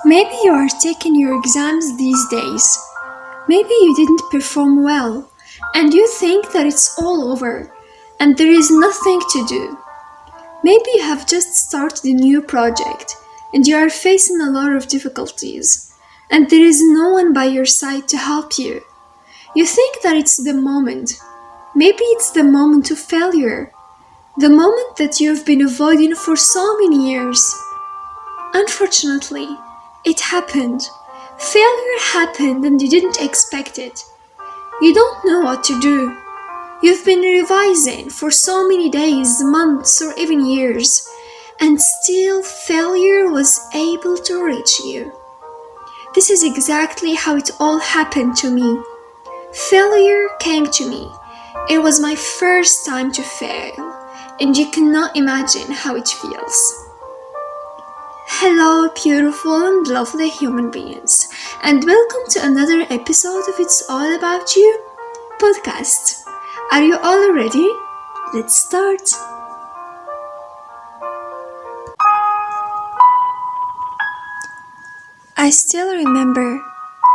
Maybe you are taking your exams these days. Maybe you didn't perform well, and you think that it's all over, and there is nothing to do. Maybe you have just started a new project, and you are facing a lot of difficulties, and there is no one by your side to help you. You think that it's the moment. Maybe it's the moment of failure, the moment that you have been avoiding for so many years. Unfortunately, it happened. Failure happened and you didn't expect it. You don't know what to do. You've been revising for so many days, months, or even years, and still failure was able to reach you. This is exactly how it all happened to me. Failure came to me. It was my first time to fail, and you cannot imagine how it feels. Hello, beautiful and lovely human beings, and welcome to another episode of It's All About You podcast. Are you all ready? Let's start. I still remember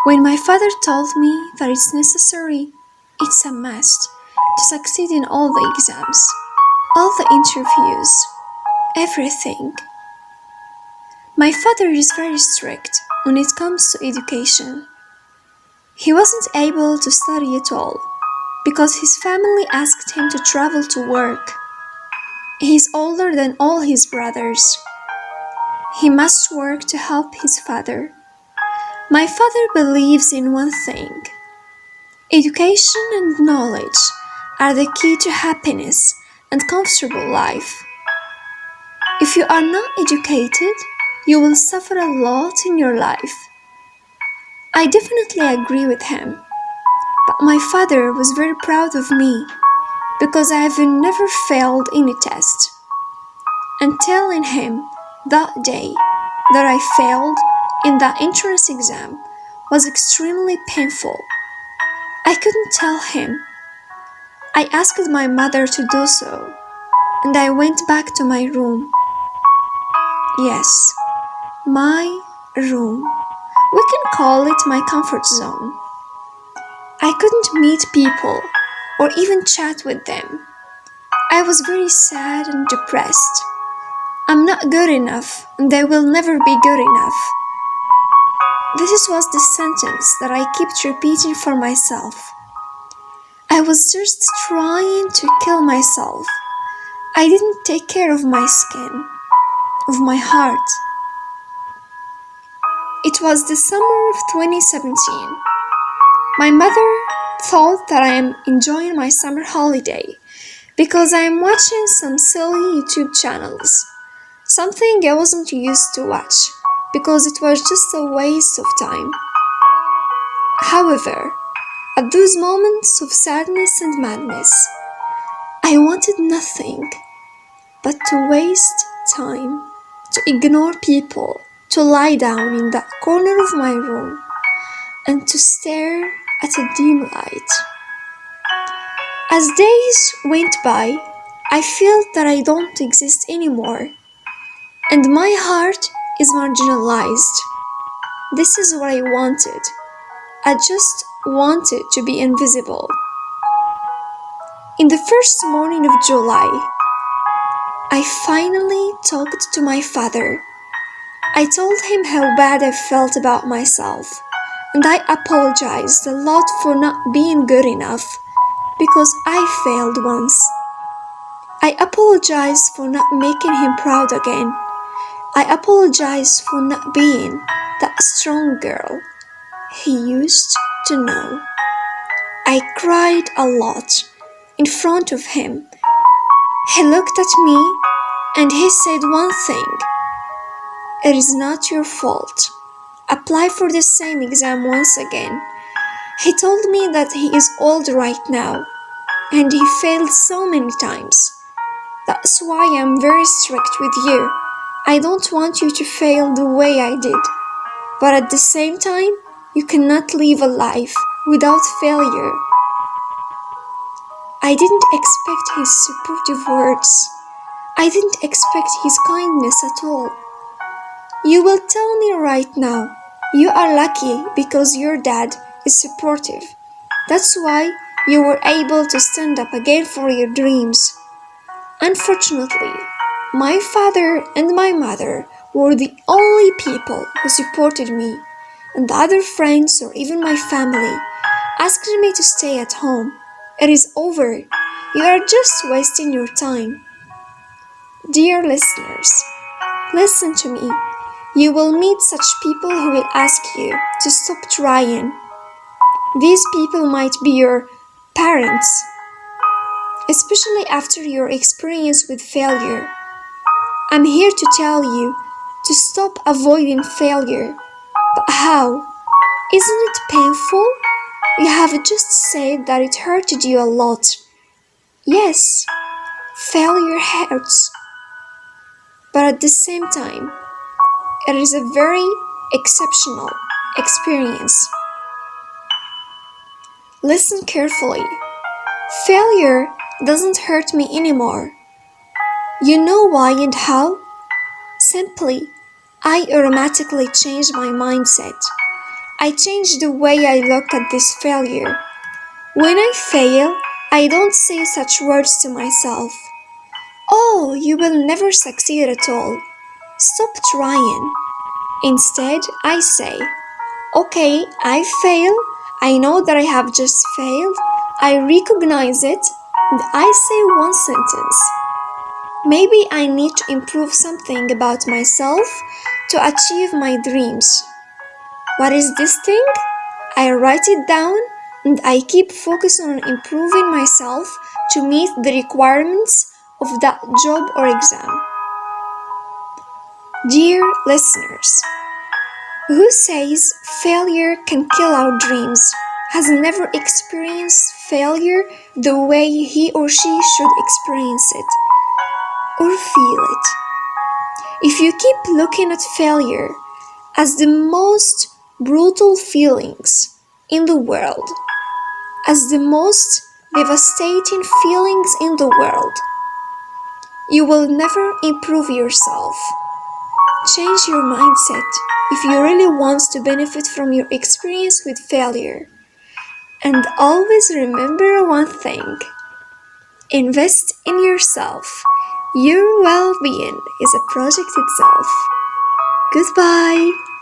when my father told me that it's necessary, it's a must, to succeed in all the exams, all the interviews, everything. My father is very strict when it comes to education. He wasn't able to study at all because his family asked him to travel to work. He's older than all his brothers. He must work to help his father. My father believes in one thing. Education and knowledge are the key to happiness and comfortable life. If you are not educated, you will suffer a lot in your life. I definitely agree with him, but my father was very proud of me because I have never failed any test. And telling him that day that I failed in the entrance exam was extremely painful. I couldn't tell him. I asked my mother to do so, and I went back to my room. Yes, my room. We can call it my comfort zone. I couldn't meet people or even chat with them. I was very sad and depressed. I'm not good enough and I will never be good enough. This was the sentence that I kept repeating for myself. I was just trying to kill myself. I didn't take care of my skin, of my heart. It was the summer of 2017. My mother thought that I am enjoying my summer holiday because I am watching some silly YouTube channels, something I wasn't used to watch because it was just a waste of time. However, at those moments of sadness and madness, I wanted nothing but to waste time, to ignore people, to lie down in that corner of my room and to stare at a dim light. As days went by, I felt that I don't exist anymore, and my heart is marginalized. This is what I wanted. I just wanted to be invisible. In the first morning of July, I finally talked to my father. I told him how bad I felt about myself, and I apologized a lot for not being good enough because I failed once. I apologized for not making him proud again. I apologized for not being that strong girl he used to know. I cried a lot in front of him. He looked at me and he said one thing. It is not your fault. Apply for the same exam once again. He told me that he is old right now and he failed so many times. That's why I'm very strict with you. I don't want you to fail the way I did. But at the same time, you cannot live a life without failure. I didn't expect his supportive words. I didn't expect his kindness at all. You will tell me right now, you are lucky because your dad is supportive. That's why you were able to stand up again for your dreams. Unfortunately, my father and my mother were the only people who supported me, and the other friends or even my family asked me to stay at home. It is over. You are just wasting your time. Dear listeners, listen to me. You will meet such people who will ask you to stop trying. These people might be your parents, especially after your experience with failure. I'm here to tell you to stop avoiding failure. But how? Isn't it painful? You have just said that it hurted you a lot. Yes, failure hurts. But at the same time, it is a very exceptional experience. Listen carefully. Failure doesn't hurt me anymore. You know why and how? Simply, I automatically changed my mindset. I changed the way I look at this failure. When I fail, I don't say such words to myself. Oh, you will never succeed at all. Stop trying. Instead, I say, okay, I fail. I know that I have just failed. I recognize it, and I say one sentence. Maybe I need to improve something about myself to achieve my dreams. What is this thing? I write it down and I keep focusing on improving myself to meet the requirements of that job or exam. Dear listeners, who says failure can kill our dreams has never experienced failure the way he or she should experience it or feel it. If you keep looking at failure as the most brutal feelings in the world, as the most devastating feelings in the world, you will never improve yourself. Change your mindset if you really want to benefit from your experience with failure. And always remember one thing. Invest in yourself. Your well-being is a project itself. Goodbye.